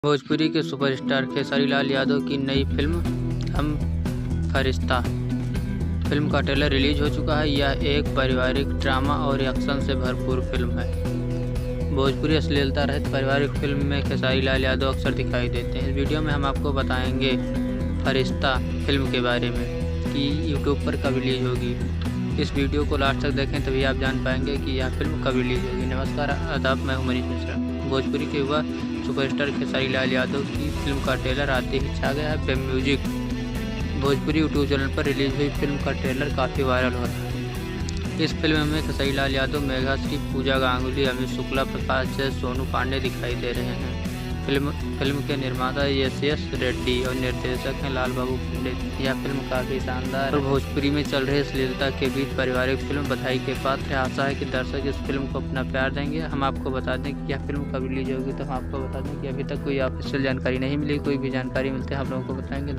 भोजपुरी के सुपरस्टार खेसारी लाल यादव की नई फिल्म हम फरिश्ता फिल्म का ट्रेलर रिलीज हो चुका है। यह एक पारिवारिक ड्रामा और एक्शन से भरपूर फिल्म है। भोजपुरी अश्लीलता रहित पारिवारिक फिल्म में खेसारी लाल यादव अक्सर दिखाई देते हैं। इस वीडियो में हम आपको बताएंगे फरिश्ता फिल्म के बारे में कि यूट्यूब पर कब रिलीज होगी। इस वीडियो को लास्ट तक देखें तभी आप जान पाएंगे कि यह फिल्म कब रिलीज होगी। नमस्कार, आदाब, मैं हूं मनीष मिश्रा। भोजपुरी के युवा सुपरस्टार खेसारी लाल यादव की फिल्म का ट्रेलर आते ही छा गया है fame music. Bhojpuri YouTube channel पर रिलीज हुई फिल्म का ट्रेलर काफ़ी वायरल हो रहा है। इस फिल्म में खेसारी लाल यादव, मेघा श्री, पूजा गांगुली, अमित शुक्ला, प्रकाश जय, सोनू पांडे दिखाई दे रहे हैं। फिल्म के निर्माता यस रेड्डी और निर्देशक हैं लाल बाबू पंडित। यह फिल्म काफ़ी शानदार और भोजपुरी में चल रहे अश्लीलता के बीच पारिवारिक फिल्म बधाई के पात्र है। आशा है कि दर्शक इस फिल्म को अपना प्यार देंगे। हम आपको बता दें कि यह फिल्म कब रिलीज होगी, तो हम आपको बता दें कि अभी तक कोई ऑफिशियल जानकारी नहीं मिली। कोई भी जानकारी मिलते हैं आप लोगों को बताएंगे। धन्यवाद।